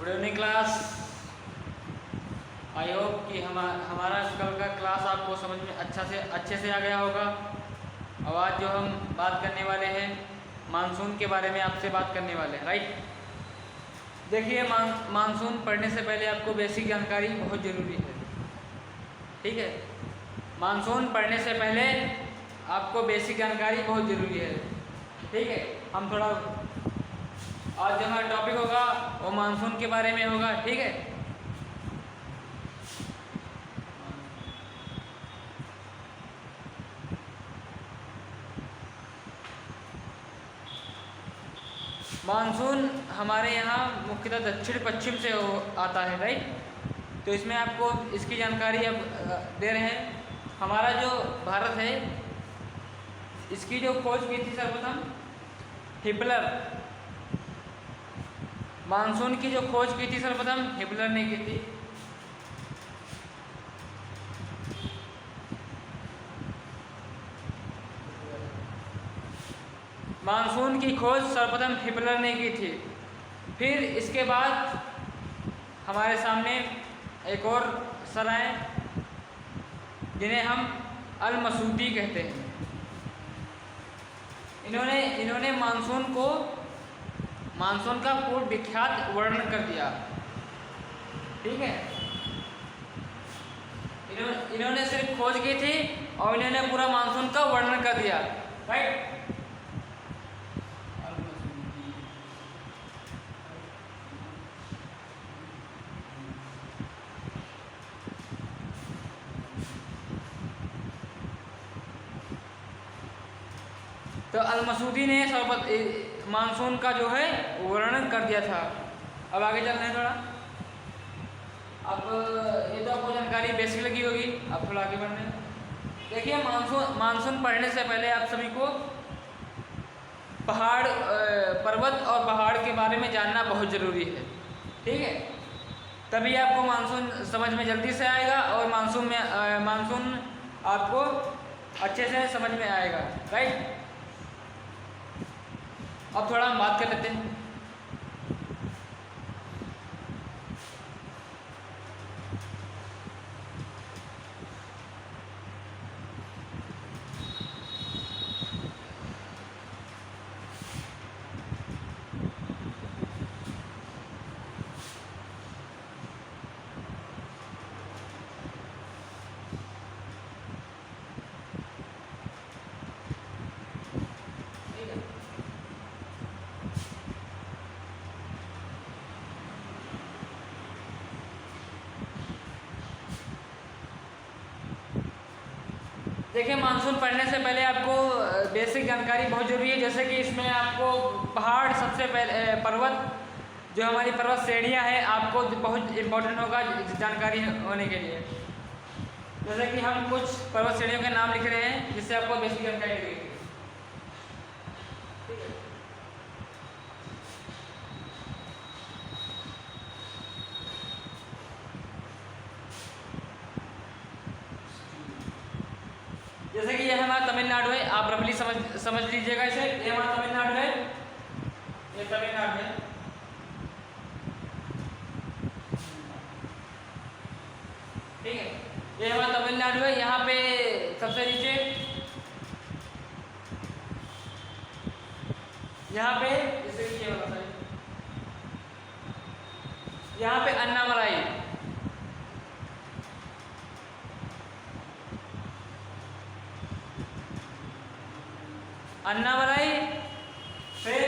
Good evening class. I hope कि हमारा कल का क्लास आपको समझ में अच्छे से आ गया होगा। अब आज जो हम बात करने वाले हैं मानसून के बारे में आपसे बात करने वाले हैं, राइट। देखिए मानसून पढ़ने से पहले आपको बेसिक जानकारी बहुत ज़रूरी है, ठीक है। मानसून पढ़ने से पहले आपको बेसिक जानकारी बहुत ज़रूरी है, ठीक है। हम थोड़ा आज जो हमारा टॉपिक होगा वो मानसून के बारे में होगा, ठीक है। मानसून हमारे यहाँ मुख्यतः दक्षिण पश्चिम से आता है, राइट। तो इसमें आपको इसकी जानकारी अब दे रहे हैं। हमारा जो भारत है इसकी जो खोज की थी सर्वप्रथम हिपलर, मानसून की जो खोज की थी सर्वप्रथम हिपलर ने की थी। मानसून की खोज सर्वप्रथम हिपलर ने की थी। फिर इसके बाद हमारे सामने एक और सर आए जिन्हें हम अल मसूदी कहते हैं। इन्होंने मानसून का पूर्ण विख्यात वर्णन कर दिया, ठीक है। इन्होंने सिर्फ खोज की थी और इन्होंने पूरा मानसून का वर्णन कर दिया, राइट। तो अल मसूदी ने मानसून का जो है वर्णन कर दिया था। अब आगे चल रहे हैं थोड़ा। अब ये तो आपको जानकारी बेसिक लगी होगी, अब थोड़ा आगे बढ़ने। देखिए मानसून पढ़ने से पहले आप सभी को पर्वत और पहाड़ के बारे में जानना बहुत ज़रूरी है, ठीक है। तभी आपको मानसून समझ में जल्दी से आएगा और मानसून आपको अच्छे से समझ में आएगा, राइट। अब थोड़ा हम बात कर लेते हैं। देखिए मानसून पढ़ने से पहले आपको बेसिक जानकारी बहुत ज़रूरी है। जैसे कि इसमें आपको पहाड़, सबसे पहले पर्वत, जो हमारी पर्वत श्रेणियाँ हैं, आपको बहुत इम्पोर्टेंट होगा जानकारी होने के लिए। जैसे कि हम कुछ पर्वत श्रेणियों के नाम लिख रहे हैं जिससे आपको बेसिक जानकारी लगेगी। जैसे कि यह हमारा तमिलनाडु है, आप रफली समझ लीजिएगा इसे। ये हमारा तमिलनाडु है, ये तमिलनाडु है, ठीक है। ये हमारा तमिलनाडु है। यहाँ पे सबसे नीचे यहाँ पे जैसे कि ये वाला है, यहाँ पे अन्नामलाई, अन्नामलाई, फिर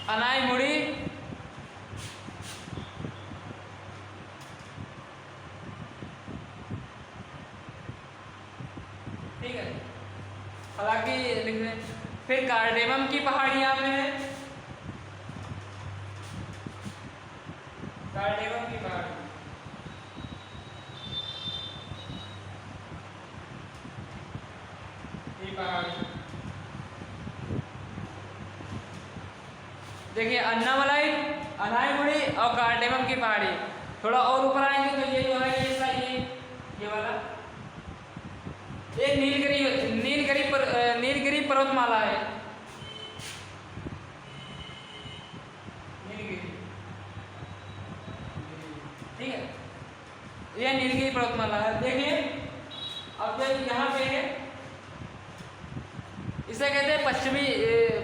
अनाईमुड़ी, ठीक है। हालांकि लिख रहे, फिर कार्डेमम की पहाड़ी यहाँ पे है, कार्डेमम की पहाड़ी, ये पहाड़ी। देखिए अन्नामलाई, अनाईमुड़ी और कार्डेमम की पहाड़ी। थोड़ा और ऊपर आएंगे तो ये जो है ये वाला एक नीलगिरी पर्वतमाला है। नीलगिरी यह नीलगिरी पर्वतमाला है। देखिए अब यहाँ पे है, इसे कहते हैं पश्चिमी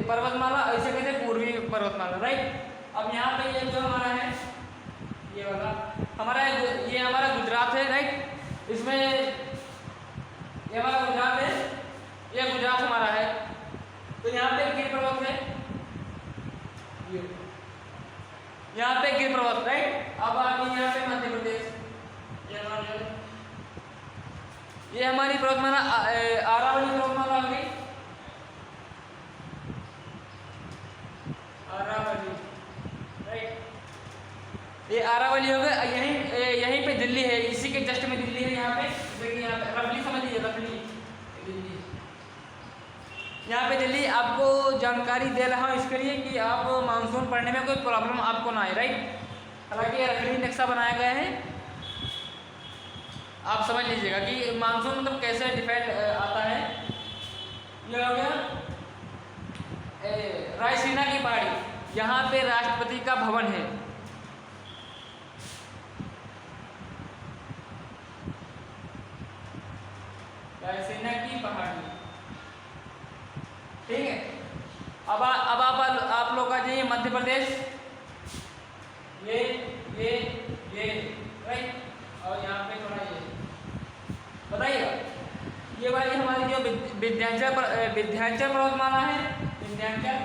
पर्वतमाला, इसे कहते हैं पूर्वी पर्वतमाला, राइट। अब यहाँ पे ये जो हमारा है, ये वाला ये हमारा गुजरात है, राइट। इसमें ये हमारा गुजरात है, ये गुजरात हमारा है। तो यहाँ पे गिर पर्वत है, यहाँ पे गिर पर्वत, राइट। अब आगे यहाँ पे मध्य प्रदेश, ये हमारी पर्वतमाला अरावली पर्वतमाला हो गई, अरावली, राइट। ये अरावली हो गया। यहीं पे दिल्ली है, इसी के जस्ट में दिल्ली है। यहाँ पे देखिए, यहाँ पे रफली समझ लीजिए, रफली दिल्ली, यहाँ पे दिल्ली। आपको जानकारी दे रहा हूँ इसके लिए कि आप मानसून पढ़ने में कोई प्रॉब्लम आपको ना आए, राइट। हालांकि ये रफली नक्शा बनाया गया है, आप समझ लीजिएगा कि मानसून मतलब कैसे डिफेंड आता है। ये हो गया रायसीना की पहाड़ी, यहाँ पे राष्ट्रपति का भवन है। रायसीना की पहाड़ी, ठीक है। अब आप लोग आ जाइए मध्य प्रदेश, ये राइट। और यहाँ पे थोड़ा ये बताइएगा, ये वाली हमारी जो विंध्याचल पर्वतमाला है, विंध्याचल,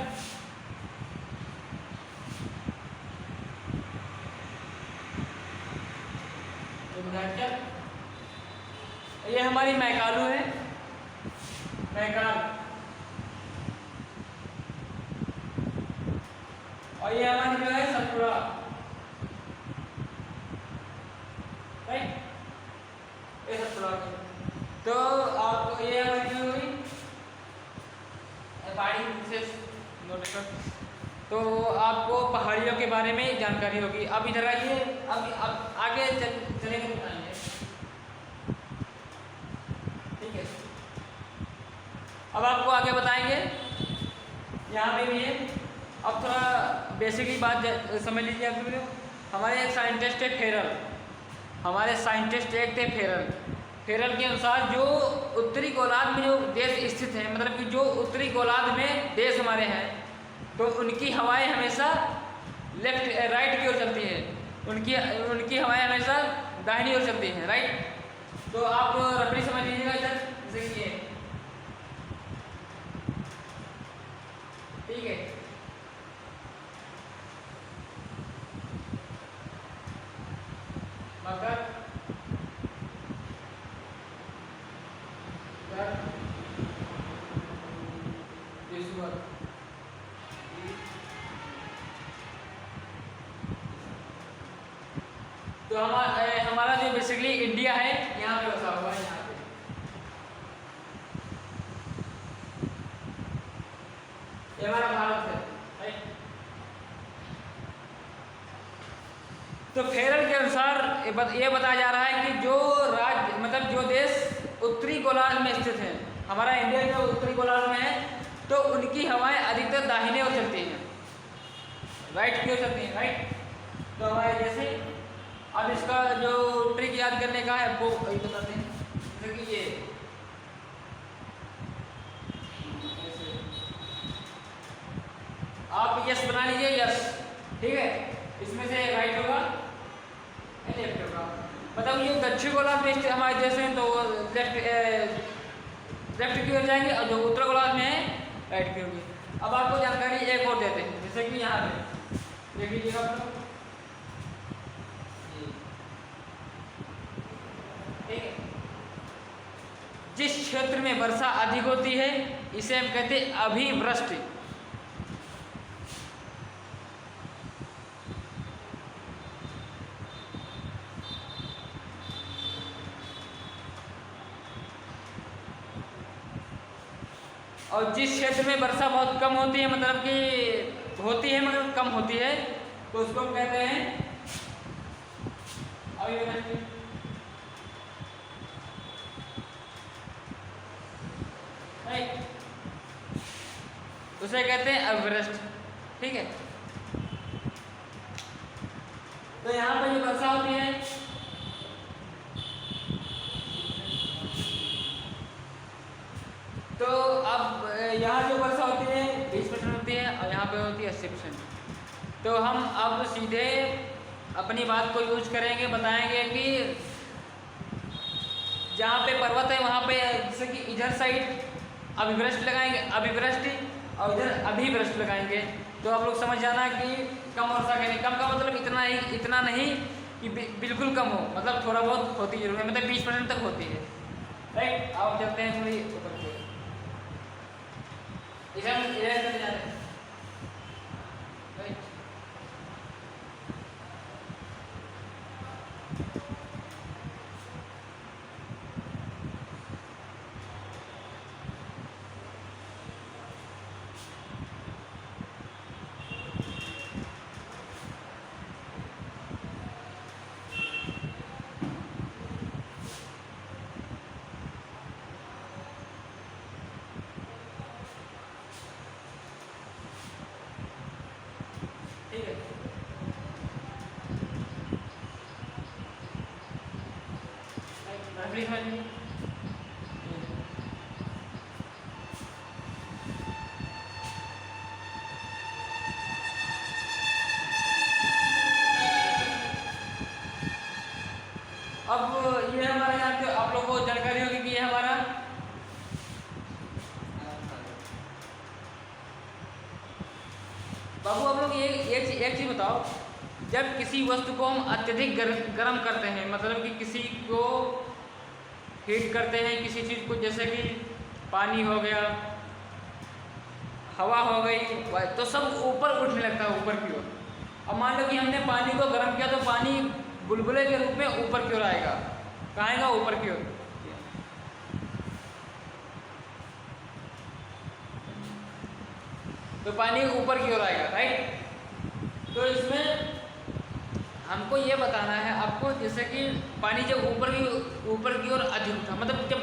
ये हमारी मैकालू है, मैकाल। और ये हमारी जो है सतपुड़ा, राइट, ये सतपुड़ा। तो आपको ये हमारी जो हुई पहाड़ी विशेष नोटिस, तो आपको पहाड़ियों के बारे में जानकारी होगी। अब इधर आइए, अब आगे चलेंगे, बताएंगे, ठीक है। अब आपको आगे बताएंगे, यहाँ पे भी है। अब थोड़ा बेसिकली बात समझ लीजिए आप लोग। हमारे एक साइंटिस्ट है फेरल, हमारे साइंटिस्ट एक थे फेरल। फेरल के अनुसार जो उत्तरी गोलार्ध में जो देश स्थित हैं, मतलब कि जो उत्तरी गोलार्ध में देश हमारे हैं, तो उनकी हवाएं हमेशा राइट की ओर चलती हैं। उनकी हवाएं हमेशा दाहिनी ओर चलती हैं, राइट। तो आप रफली समझ लीजिएगा इधर, जैसे कि ये, ठीक है। मकर, तो हमारा जो बेसिकली इंडिया है, यहाँ पे बसा हुआ है, यहाँ पे। ये हमारा भारत है, राइट। तो फेरल के अनुसार ये बताया जा रहा है कि जो राज्य, मतलब जो देश उत्तरी गोलार्ध में स्थित है, हमारा इंडिया जो उत्तरी गोलार्ध में है, तो उनकी हवाएं अधिकतर दाहिने ओर चलती हैं, राइट की ओर चलती हैं, राइट। तो हमारे जैसे अब इसका जो ट्रिक याद करने का है वो बताते हैं, जैसे कि ये आप यस बना लीजिए, यस, ठीक है। इसमें से राइट होगा या लेफ्ट होगा, मतलब ये दक्षिण गोलार्ध में हमारे देश हैं तो लेफ्ट की ओर जाएंगे, और जो उत्तर गोलार्ध में है राइट की होगी। अब आपको जानकारी एक और देते हैं, जैसे कि यहाँ पे देख लीजिएगा आप लोग, ठीक है। जिस क्षेत्र में वर्षा अधिक होती है इसे हम कहते हैं अभिवृष्टि। और जिस क्षेत्र में वर्षा बहुत कम होती है, मतलब कि होती है मतलब कम होती है, तो उसको हम कहते हैं अविवृष्टि। उसे कहते हैं अविवृष्टि, ठीक है। तो यहाँ पर जो वर्षा होती है यहाँ जो वर्षा होती है 20% होती है और यहाँ पे होती है 80%। तो हम अब सीधे अपनी बात को यूज करेंगे, बताएंगे कि जहाँ पे पर्वत है वहाँ पे जैसे कि इधर साइड अभिवृष्टि लगाएंगे, अभिवृष्टि, और इधर अभिवृष्टि लगाएंगे। तो आप लोग समझ जाना कि कम वर्षा के कम का मतलब इतना नहीं कि बिल्कुल कम हो, मतलब थोड़ा बहुत होती जरूर है, मतलब 20% तक होती है, राइट। आप चलते हैं थोड़ी ऊपर की इधर जा रहे हैं, राइट। ठीक है, अब ये हमारे यहाँ पे आप लोगों को जानकारी होगी कि ये हमारा बाबू, आप लोग एक चीज बताओ, जब किसी वस्तु को हम अत्यधिक गर्म करते हैं, मतलब कि किसी को हीट करते हैं, किसी चीज़ को, जैसे कि पानी हो गया, हवा हो गई, तो सब ऊपर उठने लगता है, ऊपर की ओर। अब मान लो कि हमने पानी को गर्म किया तो पानी बुलबुले के रूप में ऊपर की ओर आएगा, कहाँ आएगा? ऊपर की ओर। तो पानी ऊपर की ओर आएगा, राइट। तो इसमें हमको ये बताना है आपको, जैसे कि पानी जब ऊपर की ओर अधिक उठा, मतलब जब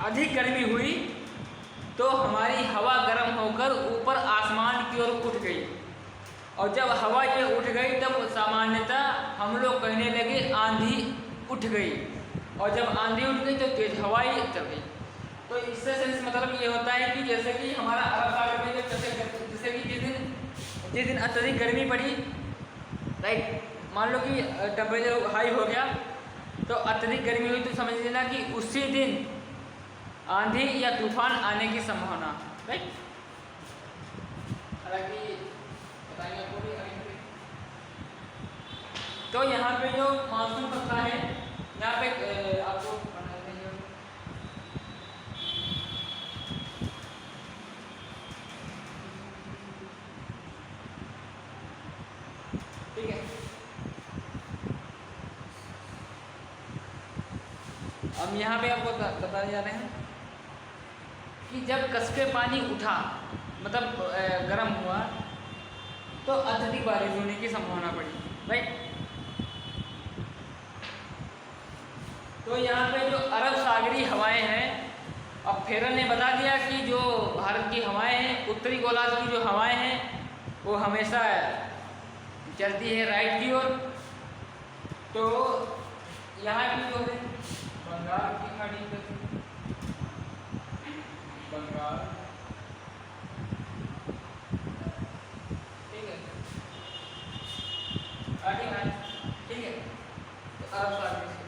अधिक गर्मी हुई तो हमारी हवा गर्म होकर ऊपर आसमान की ओर उठ गई, और जब हवा ये उठ गई तब सामान्यतः हम लोग कहने लगे आंधी उठ गई, और जब आंधी उठ गई तो तेज हवाई चल गई। तो इससे सेंस मतलब ये होता है कि जैसे कि हमारा अरब सागर में जैसे कि जिस दिन अत्यधिक गर्मी पड़ी, राइट, मान लो कि टेम्परेचर हाई हो गया तो अत्यधिक गर्मी हुई, तो समझ लेना कि उसी दिन आंधी या तूफान आने की संभावना, राइट। हालांकि बताएंगे आपको भी अभी। तो यहाँ पे जो मानसून सप्ताह है, यहाँ पे आपको ठीक है। हम यहाँ पे आपको बताने जा रहे हैं कि जब कसके पानी उठा, मतलब गर्म हुआ, तो अत्यधिक बारिश होने की संभावना पड़ी, राइट। तो यहाँ पे जो अरब सागरी हवाएं हैं, अब फेरल ने बता दिया कि जो भारत की हवाएं हैं, उत्तरी गोलार्ध की जो हवाएं हैं वो हमेशा चलती है राइट की ओर। तो यहाँ की जो है बंगाल की खाड़ी, बंगाल, ठीक है, ठीक है, तो अरब सागरी से,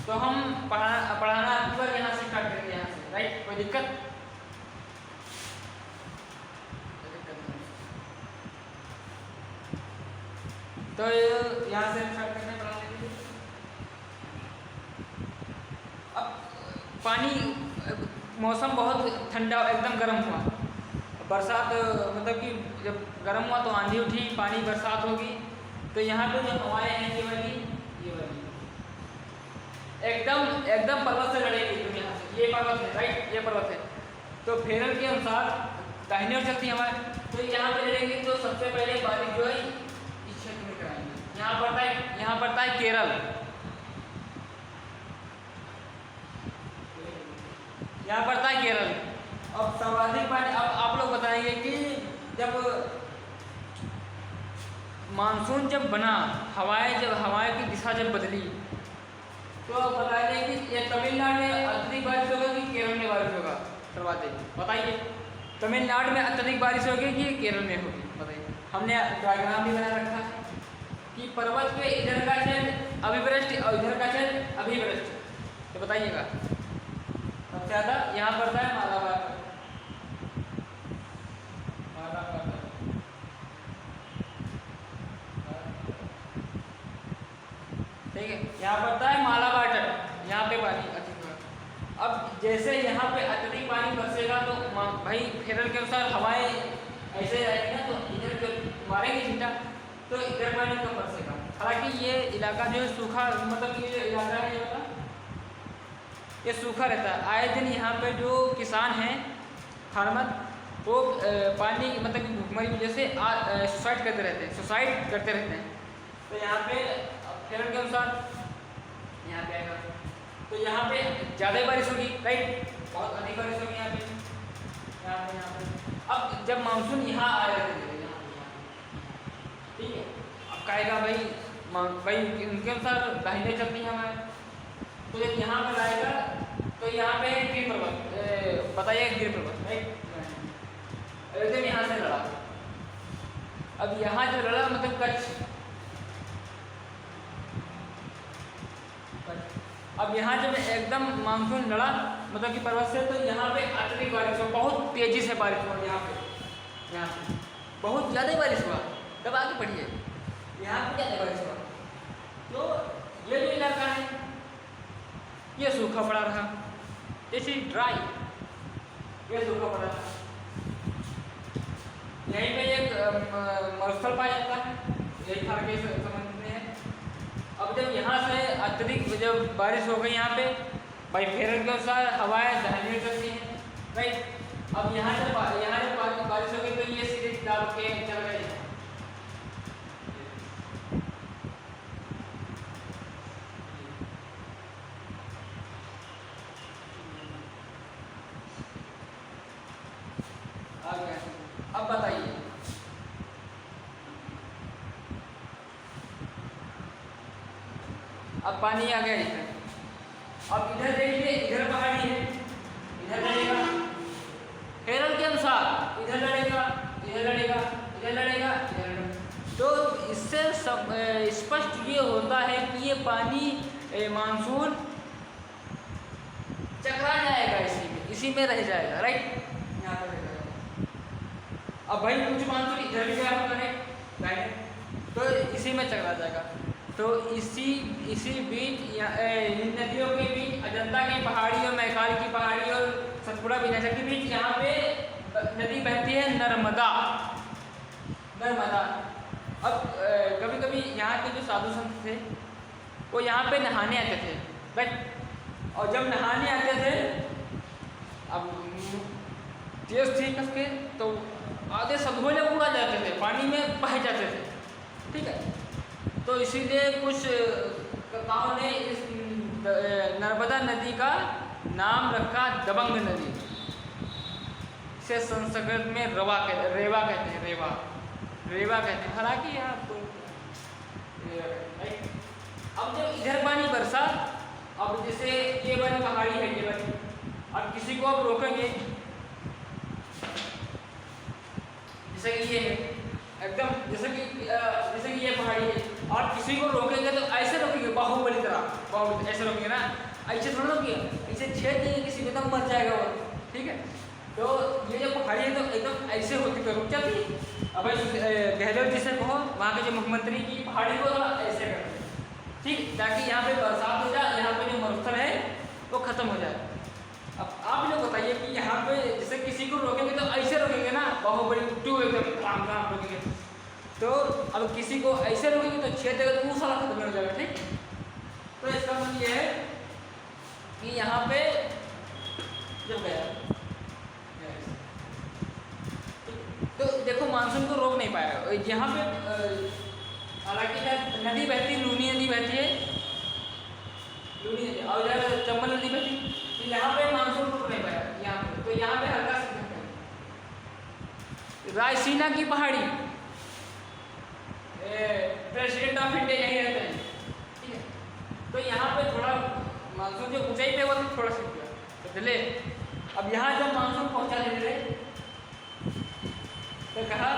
तो हम पढ़ाना अक्टूबर यहाँ से स्टार्ट करेंगे, यहाँ से, राइट। कोई दिक्कत? तो यहाँ से स्टार्ट करने पढ़ाने के लिए। अब पानी, मौसम बहुत ठंडा एकदम गर्म हुआ, बरसात, मतलब कि जब गर्म हुआ तो आंधी उठी, पानी बरसात होगी, तो यहाँ पे जो हवाएं हैं ये वाली एकदम पर्वत से लड़ेगी, तुम यहाँ से, ये पर्वत है, राइट, ये पर्वत है। तो फेरल के अनुसार दाहिने ओर चलती हवाएं, तो यहाँ पे लड़ेगी, तो सबसे पहले बारिश जो है इस क्षेत्र में कराएंगे। यहाँ पड़ता है केरल, यहाँ पड़ता है केरल। अब सर्वाधिक पानी, अब आप लोग बताएंगे कि जब मानसून जब बना, हवाएं की दिशा जब बदली, तो अब बताएंगे कि ये तमिलनाडु में करवा देगी। बताइए तमिलनाडु में अत्यधिक बारिश होगी कि केरल में होगी? बताइए। हमने डायग्राम भी बना रखा है कि पर्वत पे इधर का क्षेत्र अभिवृष्टि और इधर का क्षेत्र अभिवृष्टि। तो बताइएगा सबसे ज़्यादा यहाँ पड़ता है मालाबार पर। ठीक है, यहाँ पड़ता है मालाबार तट, यहाँ पे पानी अधिक होगा। अब जैसे यहाँ पे अत्यधिक पानी बरसेगा तो भाई केरल के अनुसार हवाएं ऐसे रहेगी ना, तो इधर जो मारेंगे छींटा तो इधर पानी कम बरसेगा। हालांकि ये इलाका जो है सूखा, मतलब ये जो इलाका है ये सूखा रहता है। आए दिन यहाँ पे जो किसान हैं फार्मर वो पानी मतलब कि भूखमरी की वजह से सुसाइड करते रहते हैं। तो यहाँ पे केरल के अनुसार यहाँ पे आएगा तो यहाँ पे ज़्यादा बारिश होगी, राइट, बहुत अधिक बारिश होगी यहाँ पे। अब जब मानसून यहाँ आ जाएगा ठीक है, अब कहेगा भाई उनके अनुसार दाहिने चलती है हमारे, तो जब यहाँ पर आएगा तो यहाँ पे गिर पर्वत, बताइए गिर पर्वत, राइट, एकदम यहाँ से लड़ा। अब यहाँ जो लड़ा मतलब कच्छ, अब यहाँ जब एकदम मानसून लड़ा मतलब कि पर्वत से, तो यहाँ पे अत्यधिक बारिश हो, बहुत तेजी से बारिश हुआ यहाँ पे बहुत ज़्यादा बारिश हुआ। तब आगे बढ़िए, यहाँ पे ज़्यादा बारिश हुआ तो ये जो इलाका है ये सूखा पड़ा रहा, जैसे ड्राई, ये सूखा पड़ा रहा। यहीं पे एक मरुस्थल पाया जाता है, यही थार के संबंध में है। अब जब यहाँ से अत्यधिक जब बारिश हो गई यहाँ पे, भाई केरल के अनुसार हवाएं दाहिने चलती हैं, राइट। अब यहाँ जब बारिश हो गई तो ये सीधे दाब के चल गए। अब बताइए अब पानी आ गया इधर, अब इधर देखिए इधर पहाड़ी है, इधर लड़ेगा केरल के अनुसार, इधर लड़ेगा इधर लड़ेगा इधर लड़ेगा इधर लड़ेगा। तो इससे स्पष्ट ये होता है कि ये पानी मानसून चकरा जाएगा, इसी में रह जाएगा, राइट, यहाँ पर रह जाएगा। अब भाई कुछ मानसून इधर भी गया होगा तो इसी में चकरा जाएगा। तो इसी बीच इन नदियों के बीच अजंता की पहाड़ी और मैकाल की पहाड़ी और सतपुड़ा विनाशक के बीच यहाँ पे नदी बहती है नर्मदा। अब कभी कभी यहाँ के जो साधु संत थे वो यहाँ पे नहाने आते थे, राइट, और जब नहाने आते थे अब तेज थी कस के तो आधे सदगो लोग उड़ा जाते थे, पानी में बह जाते थे, ठीक है। तो इसीलिए कुछ कथाओं ने इस नर्मदा नदी का नाम रखा दबंग नदी, इसे संस्कृत में रेवा कहते हैं। हालांकि यहाँ अब जब इधर पानी बरसा, अब जैसे ये वाली पहाड़ी है, ये वाली, अब किसी को आप रोकेंगे जैसे कि ये है एकदम, जैसे कि ये पहाड़ी है, और किसी को रोकेंगे तो ऐसे रोकेंगे बाहुबली तरह, ऐसे रोकेंगे ना, ऐसे थोड़ा रोकेंगे, ऐसे छेद देंगे किसी को तो मर जाएगा वो, ठीक है। तो ये जो पहाड़ी है तो एकदम ऐसे होती तो रुक जाती। अब गहलोत जी से कहो वहाँ के जो मुख्यमंत्री की पहाड़ी को ऐसे कर दे, ठीक, ताकि यहाँ पे बरसात हो जाए, यहाँ पे जो मरुस्थल है वो खत्म हो जाए। अब आप लोग बताइए कि यहाँ पे जैसे किसी को रोकेंगे तो ऐसे रोकेंगे ना, बाहुबली टू एकदम राम राम रोकेंगे, तो अब किसी को ऐसे रोकेंगे तो छेद देगा तो वो सारा खत्म हो जाएगा, ठीक। तो इसका मतलब ये है कि यहाँ पे जब गया तो देखो मानसून को रोक नहीं पाया यहाँ पे। हालांकि नदी बहती, लूनी नदी बहती है, लूनी नदी, और इधर चंबल नदी बहती, तो यहाँ पे मानसून रुक नहीं पाया यहाँ पे। तो यहाँ पे हल्का रायसीना की पहाड़ी, प्रेसिडेंट ऑफ इंडिया यहीं रहते हैं, ठीक है। तो यहाँ पे थोड़ा मानसून जो ऊंचाई पे वो थोड़ा सीख गया तो चले। अब यहाँ जब मानसून पहुँचा धीरे तो कहा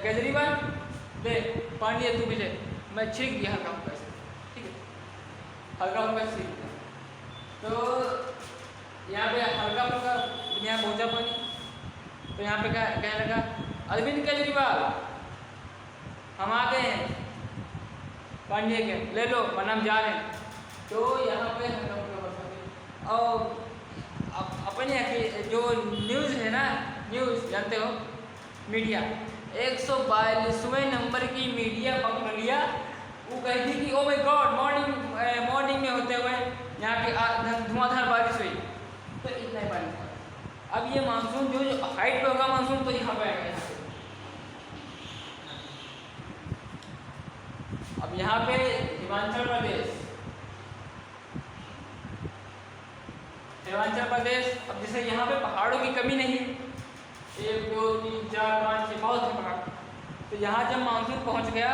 केजरीवाल दे पानी है तू मुझे, मैं छींक दिया हल्का हल्का से, ठीक है, हल्का हल्का छींक दिया। तो यहाँ पे हल्का हल्का यहाँ पहुँचा पानी, तो यहाँ पे कहने लगा अरविंद केजरीवाल हम आ गए हैं पानी के, ले लो वरना हम जा रहे हैं। तो यहाँ पे हल्का हल्का बरसा। और अपने जो न्यूज़ है ना, न्यूज़ जानते हो, मीडिया 142वें नंबर की मीडिया पकड़ लिया। वो कही थी कि ओ माय गॉड मॉर्निंग में होते हुए यहाँ की धुआंधार बारिश हुई, तो इतना ही बारिश हुआ। अब ये मानसून जो हाइट पे होगा मानसून, तो यहाँ पे आएगा। अब यहाँ पे हिमाचल प्रदेश, अब जैसे यहाँ पे पहाड़ों की कमी नहीं, 1 2 3 4 5 6 बहुत से पहाड़। तो यहाँ जब मानसून पहुँच गया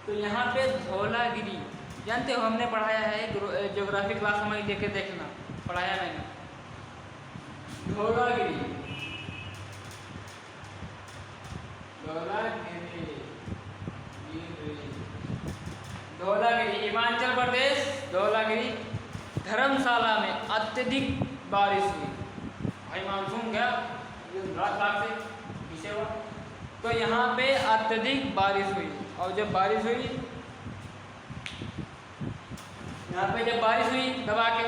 तो यहाँ पे धौलागिरी, जानते हो हमने पढ़ाया है ज्योग्राफी क्लास हमें देखे देखना पढ़ाया मैंने। धौलागिरी हिमाचल प्रदेश, धौलागिरी धर्मशाला में अत्यधिक बारिश हुई। भाई मानसून गया रात से पीछे हुआ, तो यहाँ पे अत्यधिक बारिश हुई। और जब बारिश हुई, यहाँ पे जब बारिश हुई दबा के,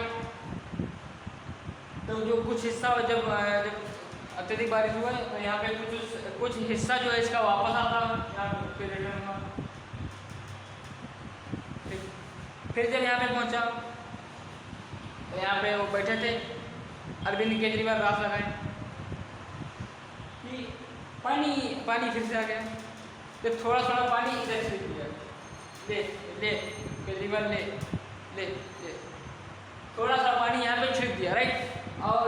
तो जो कुछ हिस्सा जब अत्यधिक बारिश हुआ तो यहाँ पे कुछ हिस्सा जो है इसका वापस आता यहाँ पे रिटर्न हुआ। फिर जब यहाँ पे पहुँचा तो यहाँ पे वो बैठे थे अरविंद केजरीवाल, रास लगाए कि पानी फिर से आ गया। तो थोड़ा थोड़ा पानी इधर से दिया, ले केजरीवाल ले थोड़ा सा पानी यहाँ पे छिड़क दिया, राइट। और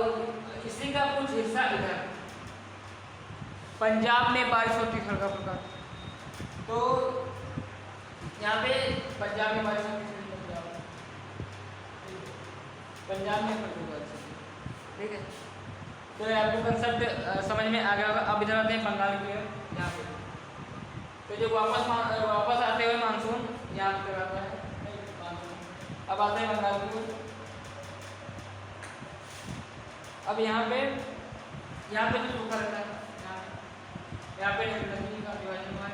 इसी का कुछ हिस्सा इधर पंजाब में बारिश होती है हल्का फुल्का, तो यहाँ पे पंजाब में बारिश होती है, पंजाब में ठीक है। तो आपको कंसेप्ट समझ में आ गया होगा। अब इधर आते हैं बंगाल की ओर, यहाँ पे तो जो वापस आते हुए मानसून यहाँ पे आता है। अब आते हैं बंगाल की ओर। अब यहाँ पे जो सूखा रहता है, यहाँ पे नदी का विभाजन हुआ है।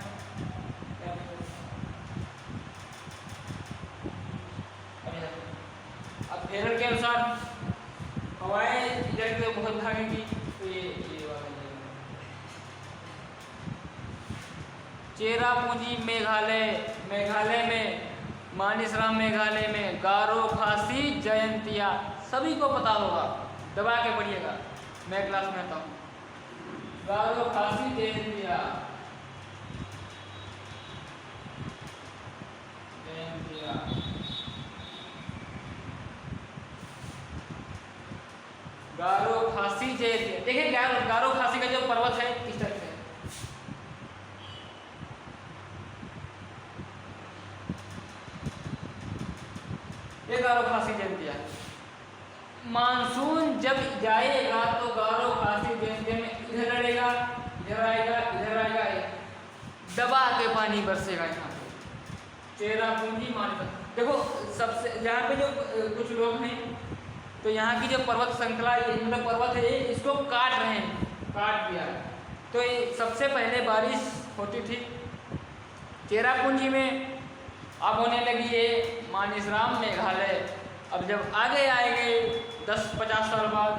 अब फेरल के अनुसार हवाएं इधर से बहुत भागेंगी, तो ये वाला चेरापूंजी मेघालय में, मानिसराम मेघालय में, गारो खासी जयंतिया, सभी को पता होगा, दबा के पढ़िएगा, मैं क्लास में आता हूँ। गारो खासी जयंतिया, गारो खासी जयंतिया। देखिए गारो खासी का जो पर्वत है इस तरह से, ये गारो खासी जयंतिया। मानसून जब जाएगा तो गारो खासी जयंतिया में इधर लड़ेगा, इधर आएगा, दबा के पानी बरसेगा यहाँ पे। चेरापूंजी मानिसराम, देखो सबसे यहाँ पे जो कुछ लोग हैं, तो यहाँ की जो पर्वत श्रृंखला, मतलब पर्वत है, इसको काट रहे हैं, काट दिया। तो ये सबसे पहले बारिश होती थी चेरापूंजी में, अब होने लगी है मानिसराम मेघालय। अब जब आगे आएंगे 10-50 साल बाद,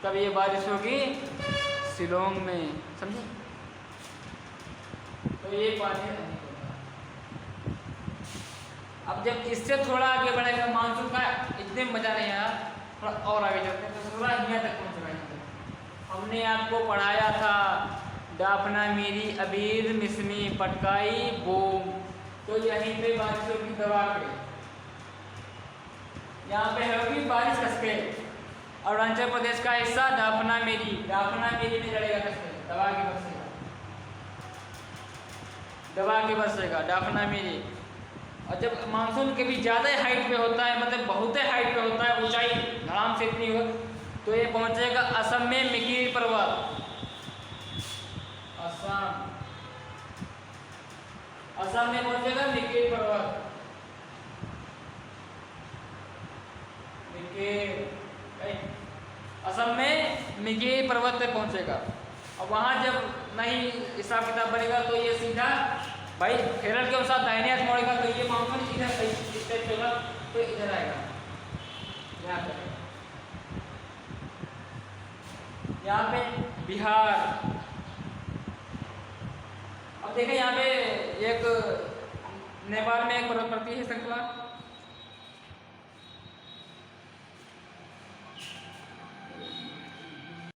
तब ये बारिश होगी शिलोंग में, समझे। तो ये पानी नहीं होगा। अब जब इससे थोड़ा आगे बढ़ेगा मानसून का, इतने मजा नहीं आया, थोड़ा और आगे चलते हैं तो थोड़ा यहाँ तक पहुँच रहा है। हमने आपको पढ़ाया था डाफना मेरी अबीर मिसमी पटकाई बूम, तो यहीं पे बारिश होगी दबा के, यहाँ पे होगी बारिश कसके। अरुणाचल प्रदेश का हिस्सा डाफना मेरी में लड़ेगा कसके, दबा के बरसेगा डाफना मेरी। और जब मानसून के भी ज़्यादा हाइट पे होता है, मतलब बहुत हाइट पे होता है, ऊंचाई धड़ाम से इतनी हो, तो ये पहुंचेगा असम में मिकिर पर्वत। असम में पहुंचेगा मिकिर पर्वत। असम में मिकिर पर्वत पे पहुंचेगा। और वहां जब नहीं हिसाब किताब बनेगा तो ये सीधा भाई केरल के अनुसार दाहिने हाथ मोड़ेगा तो ये माउंटेन इधर इस टाइप चला तो इधर आएगा, यहाँ पे, यहाँ पे बिहार। अब देखें यहाँ पे एक नेपाल में एक पर्वत पड़ती है श्रृंखला,